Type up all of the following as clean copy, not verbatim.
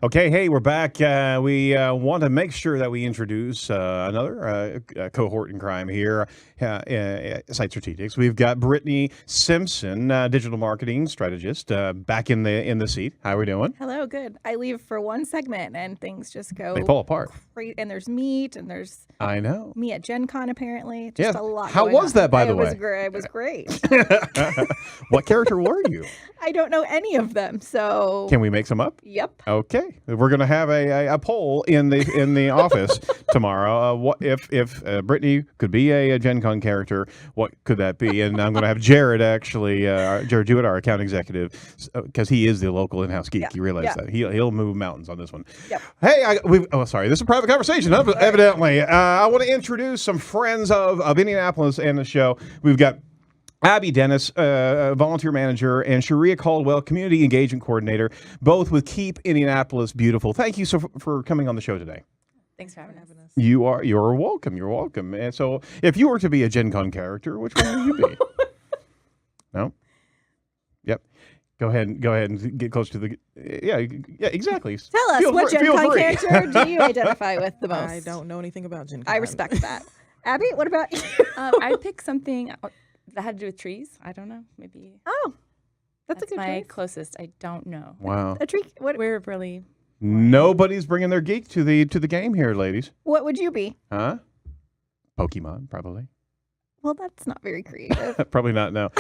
Okay, hey, we're back. We want to make sure that we introduce another cohort in crime here, Site Strategics. We've got Brittany Simpson, digital marketing strategist, back in the seat. How are we doing? Hello, good. I leave for one segment and things just go. They fall apart. And there's meat and there's I know. me at Gen Con apparently. Yes. A lot. How was that, by the way? It was great. What character were you? I don't know any of them, so. Can we make some up? Yep. Okay, we're going to have a poll in the office tomorrow. What if Brittany could be a Gen Con character? What could that be? And I'm going to have Jared actually, Jared Jewett, our account executive, because he is the local in-house geek. Yeah. You realize that he'll move mountains on this one. Yep. Hey, sorry, this is a private conversation. Evidently, I want to introduce some friends of Indianapolis and the show. We've got Abby Dennis, volunteer manager, and Cheria Caldwell, community engagement coordinator, both with Keep Indianapolis Beautiful. Thank you for coming on the show today. Thanks for having us. You're welcome. You're welcome. And so, if you were to be a Gen Con character, which one would you be? No. Yep. Go ahead and get close to the. Yeah. Exactly. Tell us, what Gen Con character do you identify with the most? I don't know anything about Gen Con. I respect that. Abby, what about you? I'd pick something that had to do with trees. I don't know. Maybe. Oh, that's a good my choice. closest. I don't know. Wow. A tree. We're really. Nobody's bringing their geek to the game here, ladies. What would you be? Huh? Pokemon, probably. Well, that's not very creative. Probably not. No.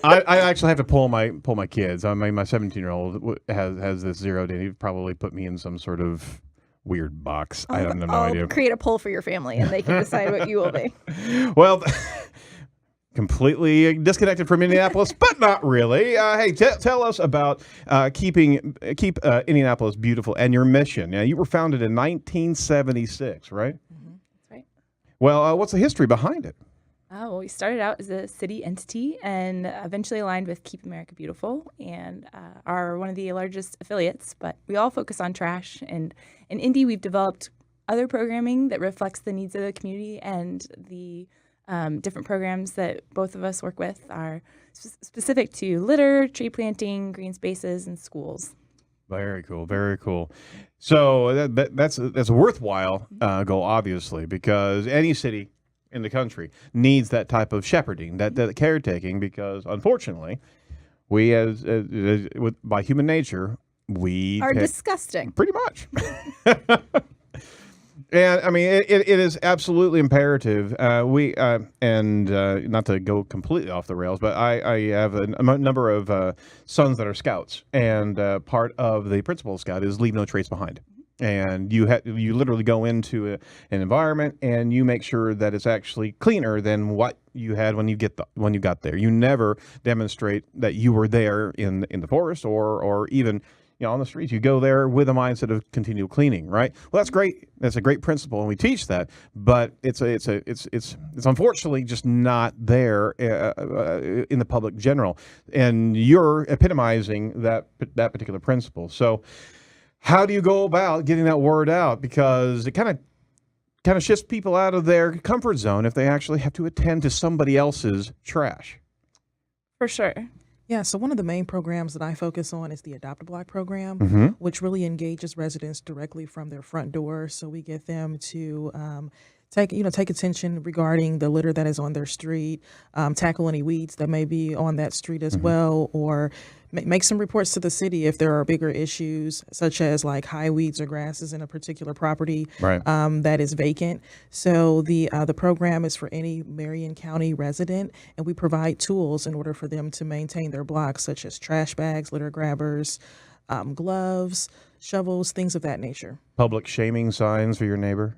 I actually have to pull my kids. I mean, my 17-year-old has this zeroed in. He'd probably put me in some sort of weird box. I have no idea. Create a poll for your family, and they can decide what you will be. Well, completely disconnected from Indianapolis, but not really. Hey, tell us about keep Indianapolis Beautiful and your mission. Now, you were founded in 1976, right? Mm-hmm. That's right. Well, what's the history behind it? Well, we started out as a city entity and eventually aligned with Keep America Beautiful and are one of the largest affiliates, but we all focus on trash. And in Indy, we've developed other programming that reflects the needs of the community, and the different programs that both of us work with are specific to litter, tree planting, green spaces, and schools. Very cool, very cool. So that's a worthwhile goal, obviously, because any city in the country needs that type of shepherding, that caretaking, because unfortunately, we by human nature, we are disgusting. Pretty much. And I mean, it is absolutely imperative. And not to go completely off the rails, but I have a number of sons that are scouts, and part of the principal scout is leave no trace behind. And you literally go into an environment and you make sure that it's actually cleaner than what you had when you got there. You never demonstrate that you were there in the forest or even on the streets. You go there with a mindset of continual cleaning, right? Well, that's great. That's a great principle, and we teach that. But it's unfortunately just not there in the public general. And you're epitomizing that particular principle. So, how do you go about getting that word out? Because it kind of shifts people out of their comfort zone if they actually have to attend to somebody else's trash. For sure. Yeah, so one of the main programs that I focus on is the Adopt a Block program, which really engages residents directly from their front door. So we get them to take attention regarding the litter that is on their street, tackle any weeds that may be on that street as well, or make some reports to the city if there are bigger issues, such as like high weeds or grasses in a particular property that is vacant. So the program is for any Marion County resident, and we provide tools in order for them to maintain their blocks, such as trash bags, litter grabbers, gloves, shovels, things of that nature. Public shaming signs for your neighbor?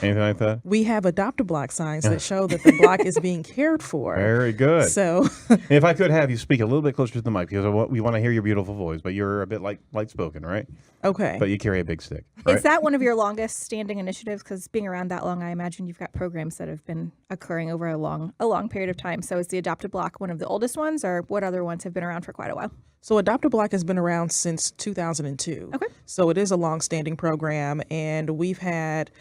Anything like that? We have Adopt a Block signs that show that the block is being cared for. Very good. So, if I could have you speak a little bit closer to the mic, because we want to hear your beautiful voice, but you're a bit light spoken, right? Okay. But you carry a big stick. Right? Is that one of your longest standing initiatives? Because being around that long, I imagine you've got programs that have been occurring over a long period of time. So is the Adopt a Block one of the oldest ones, or what other ones have been around for quite a while? So Adopt a Block has been around since 2002. Okay. So it is a long-standing program, and we've had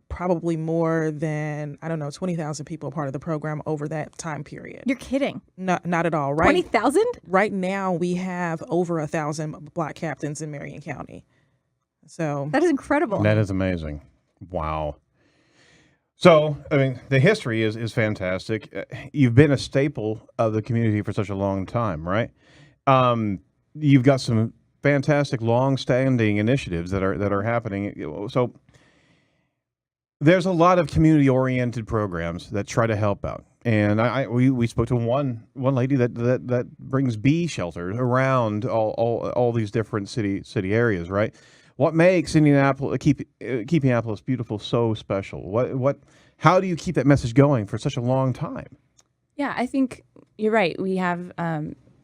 probably more than, 20,000 people a part of the program over that time period. You're kidding. Not at all. Right. 20,000? Right now, we have over 1,000 block captains in Marion County. So That is incredible. That is amazing. Wow. So, I mean, the history is fantastic. You've been a staple of the community for such a long time, right? You've got some fantastic, long-standing initiatives that are happening. So, there's a lot of community-oriented programs that try to help out, and we spoke to one lady that brings bee shelters around all these different city areas, right? What makes Indianapolis keep Indianapolis Beautiful so special? How do you keep that message going for such a long time? Yeah, I think you're right. We have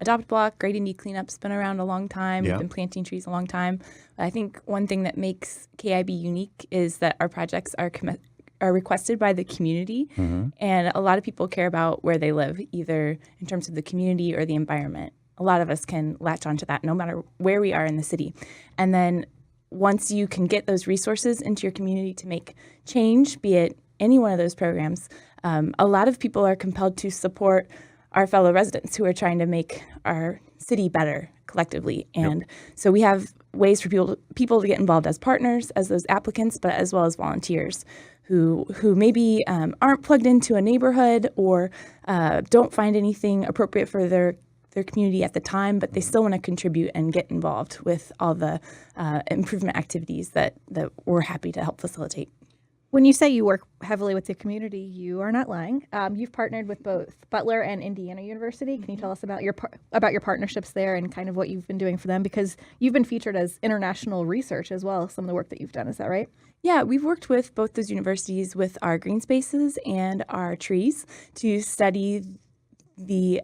Adopt Block, Great Indy Cleanup's been around a long time. Yeah. We've been planting trees a long time. I think one thing that makes KIB unique is that our projects are requested by the community, and a lot of people care about where they live, either in terms of the community or the environment. A lot of us can latch onto that no matter where we are in the city. And then once you can get those resources into your community to make change, be it any one of those programs, a lot of people are compelled to support our fellow residents who are trying to make our city better collectively. And so we have ways for people to get involved as partners, as those applicants, but as well as volunteers who maybe aren't plugged into a neighborhood or don't find anything appropriate for their community at the time, but they still want to contribute and get involved with all the improvement activities that we're happy to help facilitate. When you say you work heavily with the community, you are not lying. You've partnered with both Butler and Indiana University. Can you tell us about your partnerships there and kind of what you've been doing for them? Because you've been featured as international research as well, some of the work that you've done. Is that right? Yeah, we've worked with both those universities with our green spaces and our trees to study the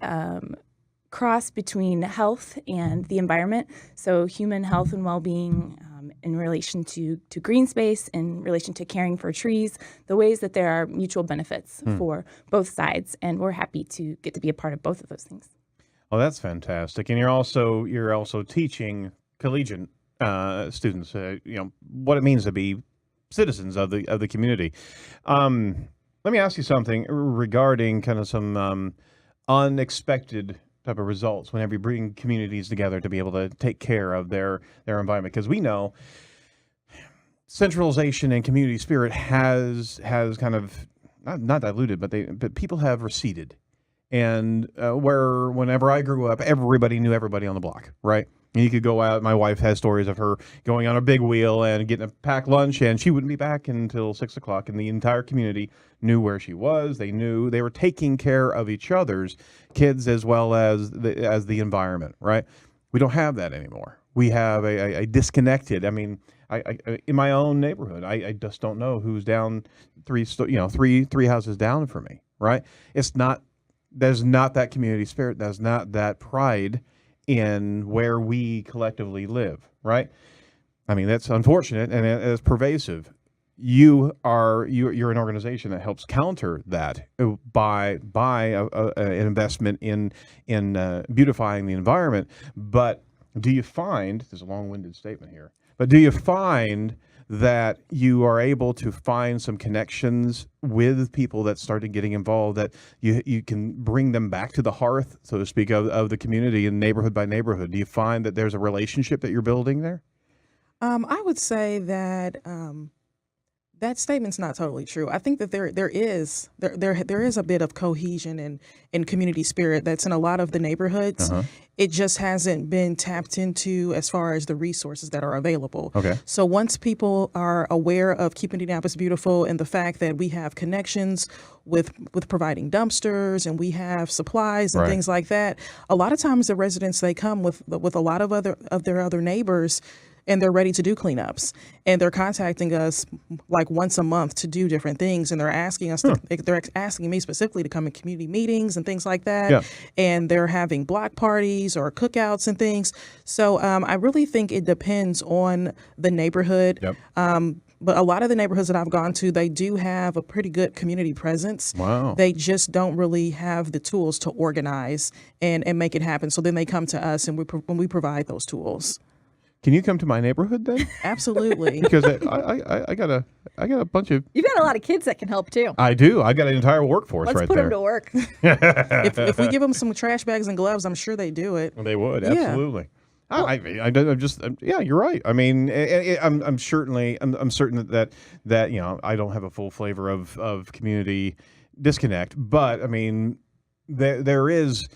cross between health and the environment. So human health and well-being in relation to green space, in relation to caring for trees, the ways that there are mutual benefits for both sides. And we're happy to get to be a part of both of those things. Oh, that's fantastic. And you're also teaching collegiate students, what it means to be citizens of the community. Let me ask you something regarding kind of some unexpected type of results whenever you bring communities together to be able to take care of their environment, because we know centralization and community spirit has kind of not diluted, but people have receded. And whenever I grew up, everybody knew everybody on the block, right? And you could go out. My wife has stories of her going on a big wheel and getting a packed lunch, and she wouldn't be back until 6 o'clock. And the entire community knew where she was. They knew they were taking care of each other's kids as well as the environment, right? We don't have that anymore. We have a disconnected. I mean, I in my own neighborhood, I just don't know who's down three houses down from me, right? There's not that community spirit. There's not that pride in where we collectively live, right? I mean, that's unfortunate and it's pervasive. You're an organization that helps counter that by an investment in beautifying the environment. But do you find, there's a long-winded statement here, but do you find that you are able to find some connections with people that started getting involved, that you can bring them back to the hearth, so to speak, of the community and neighborhood by neighborhood? Do you find that there's a relationship that you're building there? I would say that that statement's not totally true. I think that there is a bit of cohesion and community spirit that's in a lot of the neighborhoods. It just hasn't been tapped into as far as the resources that are available. Okay. So once people are aware of Keep Indianapolis Beautiful and the fact that we have connections with providing dumpsters and we have supplies and things like that, a lot of times the residents, they come with a lot of their other neighbors, and they're ready to do cleanups, and they're contacting us like once a month to do different things, and they're asking us they're asking me specifically to come in community meetings and things like that, and they're having block parties or cookouts and things. So I really think it depends on the neighborhood. But a lot of the neighborhoods that I've gone to, they do have a pretty good community presence. Wow. They just don't really have the tools to organize and make it happen. So then they come to us, and when we provide those tools. Can you come to my neighborhood then? Absolutely. Because I got a bunch of. You've got a lot of kids that can help too. I do. I got an entire workforce Let's right put there. them to work. If we give them some trash bags and gloves, I'm sure they do it. They would, Yeah. absolutely. Yeah, you're right. I mean, I'm certain that I don't have a full flavor of community disconnect, but I mean, there is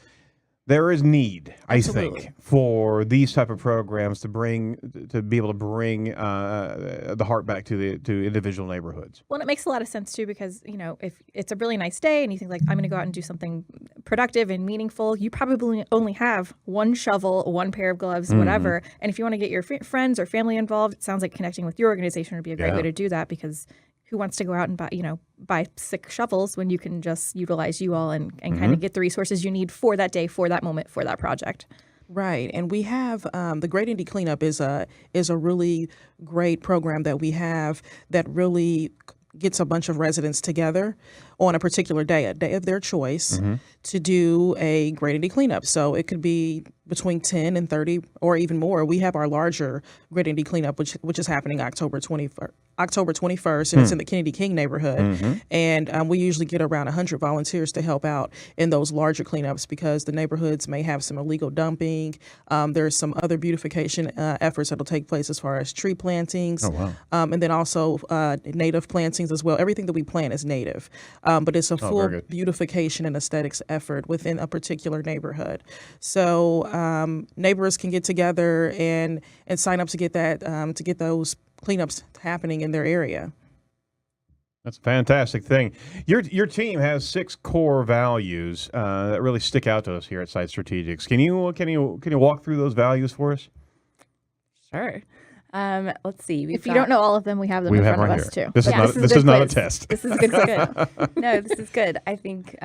need, I Absolutely. think, for these type of programs to be able to bring the heart back to individual neighborhoods. Well, and it makes a lot of sense too because, if it's a really nice day and you think like I'm going to go out and do something productive and meaningful, you probably only have one shovel, one pair of gloves, whatever. And if you want to get your friends or family involved, it sounds like connecting with your organization would be a great way to do that because who wants to go out and buy 6 shovels when you can just utilize you all and kind of get the resources you need for that day, for that moment, for that project. Right, and we have the Great Indy Cleanup is a really great program that we have that really gets a bunch of residents together on a particular day, a day of their choice, to do a Great Indy Cleanup. So it could be between 10 and 30 or even more. We have our larger Great Indy Cleanup, which is happening October 21st, and it's in the Kennedy King neighborhood. And we usually get around 100 volunteers to help out in those larger cleanups because the neighborhoods may have some illegal dumping. There's some other beautification efforts that will take place as far as tree plantings. And then also native plantings as well. Everything that we plant is native. But it's a full beautification and aesthetics effort within a particular neighborhood. So neighbors can get together and sign up to get that to get those cleanups happening in their area. That's a fantastic thing. Your team has 6 core values that really stick out to us here at Site Strategics. Can you walk through those values for us? Sure. Let's see. If you don't know all of them, we have them in front of us too. This is not a test. This is a good quiz. No, this is good. I think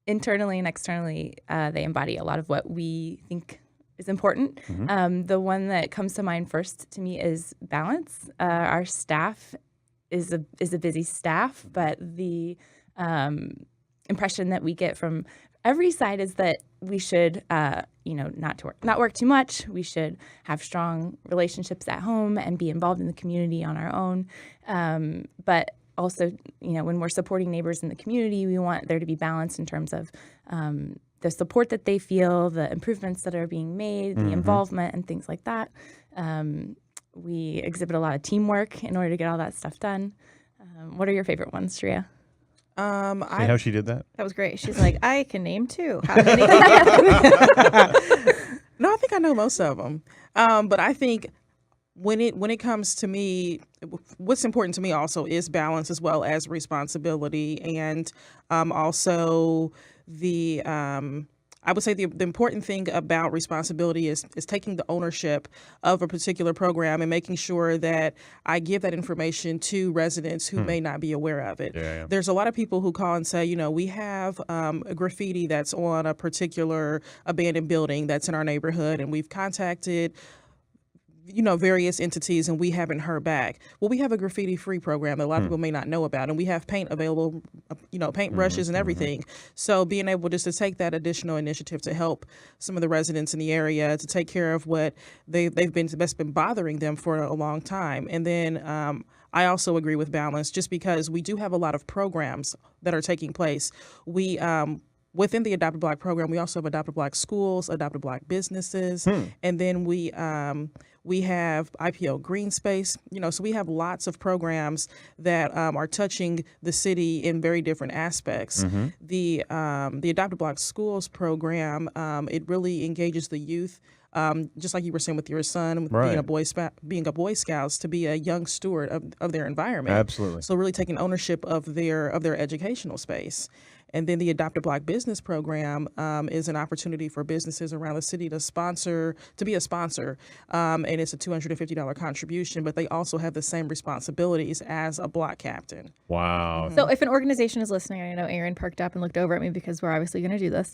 internally and externally, they embody a lot of what we think is important. The one that comes to mind first to me is balance. Our staff is a busy staff, but the impression that we get from every side is that we should, not work too much. We should have strong relationships at home and be involved in the community on our own. But also, when we're supporting neighbors in the community, we want there to be balance in terms of the support that they feel, the improvements that are being made, the involvement, and things like that. We exhibit a lot of teamwork in order to get all that stuff done. What are your favorite ones, Cheria? See how she did that? That was great. She's like, I can name 2. How many? No, I think I know most of them. But I think when it comes to me, what's important to me also is balance as well as responsibility, and also the I would say the important thing about responsibility is taking the ownership of a particular program and making sure that I give that information to residents who may not be aware of it. There's a lot of people who call and say, we have a graffiti that's on a particular abandoned building that's in our neighborhood, and we've contacted various entities and we haven't heard back. Well, we have a graffiti-free program that a lot of people may not know about, and we have paint available, paint brushes and everything. So being able just to take that additional initiative to help some of the residents in the area to take care of what that's been bothering them for a long time. And then I also agree with balance, just because we do have a lot of programs that are taking place. We within the Adopted Black program, we also have Adopted Black schools, Adopted Black businesses, and then we have IPO Green Space. So we have lots of programs that are touching the city in very different aspects. The Adopted Black schools program, it really engages the youth. Just like you were saying with your son, with being a Boy Scouts, to be a young steward of their environment. Absolutely. So really taking ownership of their educational space. And then the Adopted Black Business Program is an opportunity for businesses around the city to be a sponsor. And it's a $250 contribution, but they also have the same responsibilities as a block captain. Wow. So if an organization is listening, I know Aaron perked up and looked over at me because we're obviously going to do this.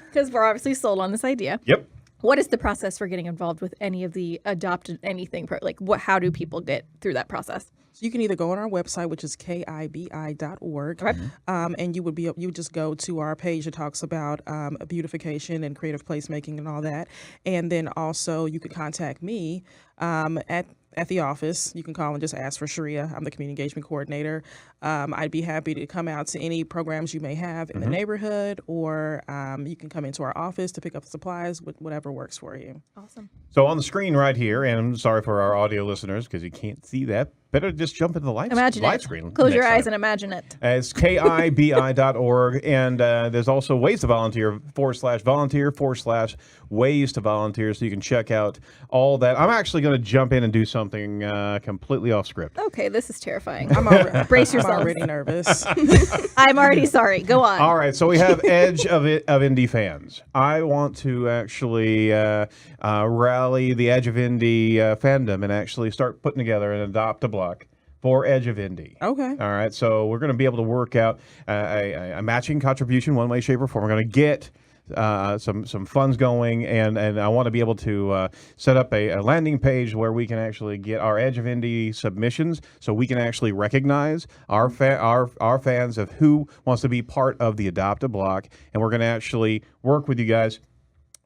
Because we're obviously sold on this idea. Yep. What is the process for getting involved with any of the adopted anything? How do people get through that process? So you can either go on our website, which is kibi.org, Okay. and you would just go to our page that talks about beautification and creative placemaking and all that. And then also you could contact me at the office. You can call and just ask for Cheria. I'm the community engagement coordinator. I'd be happy to come out to any programs you may have in the neighborhood, or you can come into our office to pick up supplies, whatever works for you. Awesome. So on the screen right here, and I'm sorry for our audio listeners because you can't see that. Better just jump into the live Imagine screen. it. Close your next eyes time. and imagine it. It's kibi.org, and there's also ways to volunteer /ways to volunteer, so you can check out all that. I'm actually going to jump in and do something completely off script. Okay, this is terrifying. I'm Brace yourself. already nervous. I'm already sorry. Go on. All right, so we have Edge of Indy fans. I want to actually rally the Edge of Indy fandom and actually start putting together an adopt a block for Edge of Indy. Okay. All right, so we're going to be able to work out a matching contribution one way, shape, or form. We're going to get some funds going, and I want to be able to set up a landing page where we can actually get our Edge of Indy submissions, so we can actually recognize our fans of who wants to be part of the Adopt a Block, and we're going to actually work with you guys.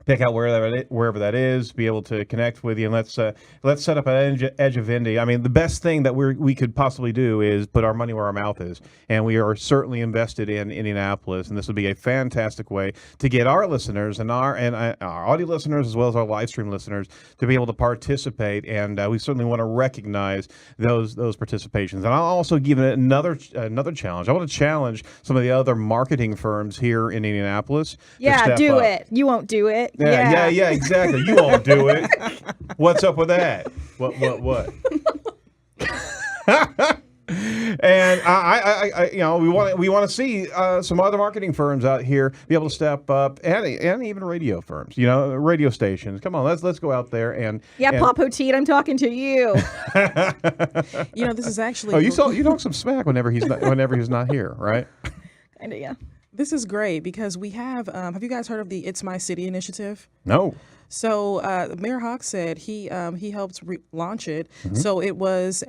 Pick out wherever that is, be able to connect with you, and let's set up an Edge of Indy. I mean, the best thing that we could possibly do is put our money where our mouth is, and we are certainly invested in Indianapolis, and this would be a fantastic way to get our listeners and our audio listeners as well as our live stream listeners to be able to participate, and we certainly want to recognize those participations. And I'll also give it another challenge. I want to challenge some of the other marketing firms here in Indianapolis. to Yeah, step do up. it. You won't do it. Yeah, exactly. You won't do it. What's up with that? What? And I we want to see some other marketing firms out here be able to step up, and even radio firms, radio stations. Come on, let's go out there and Pop Poteet, I'm talking to you. This is actually. Oh, you talk some smack whenever he's not here, right? Kinda, yeah. This is great because we have you guys heard of the It's My City initiative? No. So Mayor Hawk said he helped launch it. So it was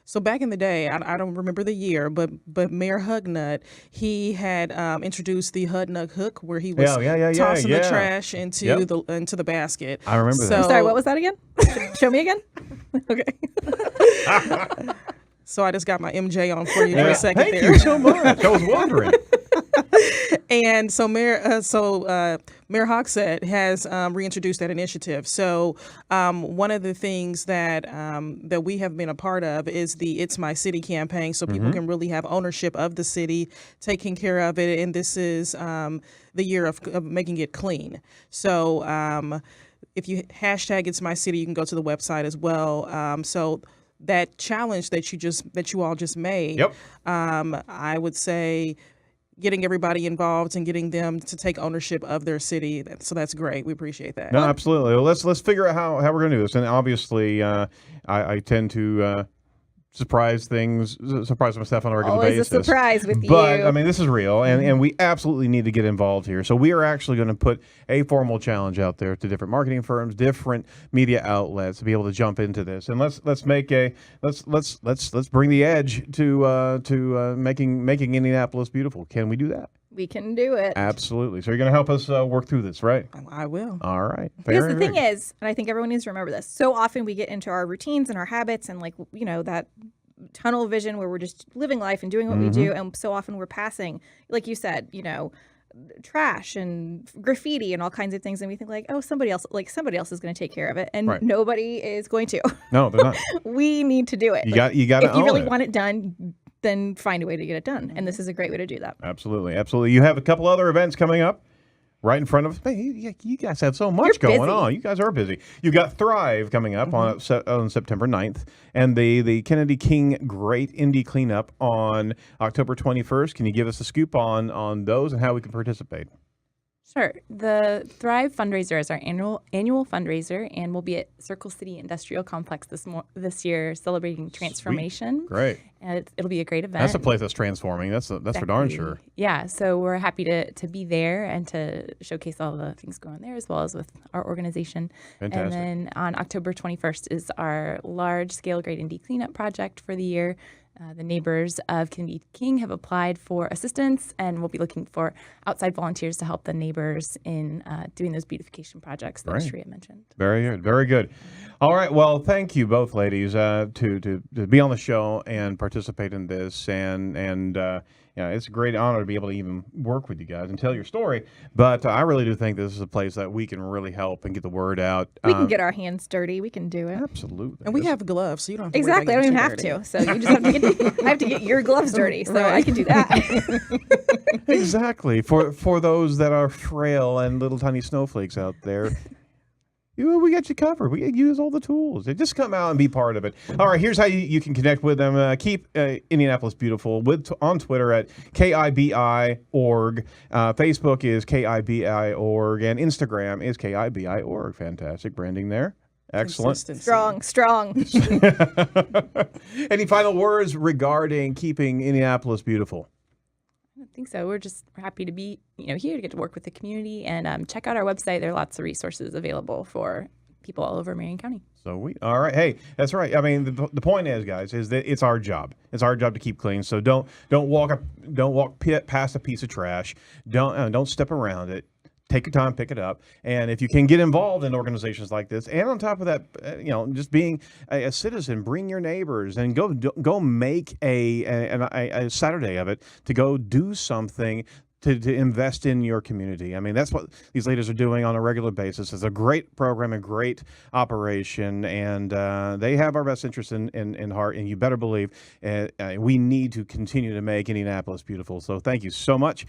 so back in the day, I don't remember the year, but Mayor Hugnut, he had introduced the Hudnut Hook, where he was tossing the trash into the basket. I remember that. I'm sorry, what was that again? Show me again. Okay. So I just got my MJ on for you for a second Thank there. you so much. I was wondering. And so Mayor Hawk said has reintroduced that initiative. So one of the things that we have been a part of is the It's My City campaign, so people can really have ownership of the city, taking care of it. And this is the year of making it clean. So if you hashtag It's My City, you can go to the website as well. So that challenge that you all just made, I would say getting everybody involved and getting them to take ownership of their city. So that's great. We appreciate that. No, absolutely. Well, let's figure out how we're going to do this. And obviously, I tend to surprise myself on a regular Always basis. a surprise with you. But I mean, this is real, and we absolutely need to get involved here. So we are actually going to put a formal challenge out there to different marketing firms, different media outlets to be able to jump into this. And let's bring the edge to making Indianapolis beautiful. Can we do that? We can do it. Absolutely. So you're going to help us work through this, right? I will. All right. Because the thing is, and I think everyone needs to remember this, so often we get into our routines and our habits and that tunnel vision where we're just living life and doing what we do. And so often we're passing, like you said, trash and graffiti and all kinds of things. And we think somebody else is going to take care of it. And nobody is going to. No, they're not. We need to do it. You got to if you really own it. want it done, then find a way to get it done. And this is a great way to do that. Absolutely. You have a couple other events coming up right in front of us. Hey, you guys have so much You're going busy. on. You guys are busy. You got Thrive coming up on September 9th, and the Kennedy King Great Indy Cleanup on October 21st. Can you give us a scoop on those and how we can participate? Sure. The Thrive fundraiser is our annual fundraiser, and we'll be at Circle City Industrial Complex this year, celebrating transformation. Great. And it'll be a great event. That's a place that's transforming. That's for darn Exactly. sure. Yeah, so we're happy to be there and to showcase all the things going on there, as well as with our organization. Fantastic. And then on October 21st is our large-scale Great Indy cleanup project for the year. The neighbors of Kennedy King have applied for assistance, and we'll be looking for outside volunteers to help the neighbors in doing those beautification projects that Right. Cheria mentioned. Very good. Very good. All right. Well, thank you both ladies to be on the show and participate in this. And yeah, it's a great honor to be able to even work with you guys and tell your story. But I really do think this is a place that we can really help and get the word out. We can get our hands dirty. We can do it. Absolutely. And we This- have gloves, so you don't have to Exactly. I worry don't about even getting have too dirty. to. So you just have to get I have to get your gloves dirty. So I can do that. Exactly. For those that are frail and little tiny snowflakes out there. We got you covered. We use all the tools. Just come out and be part of it. All right, here's how you can connect with them. Keep Indianapolis Beautiful on Twitter at KIBI.org. Facebook is KIBI.org. And Instagram is KIBI.org. Fantastic branding there. Excellent. Consistency. Strong. Any final words regarding keeping Indianapolis beautiful? I don't think so. We're just happy to be here to get to work with the community and check out our website. There are lots of resources available for people all over Marion County. So all right. Hey, that's right. I mean, the point is, guys, is that it's our job. It's our job to keep clean. So don't walk past a piece of trash. Don't step around it. Take your time, pick it up, and if you can get involved in organizations like this, and on top of that, just being a citizen, bring your neighbors and go make a Saturday of it to go do something. To invest in your community. I mean, that's what these ladies are doing on a regular basis. It's a great program, a great operation, and they have our best interest in heart, and you better believe we need to continue to make Indianapolis beautiful. So thank you so much.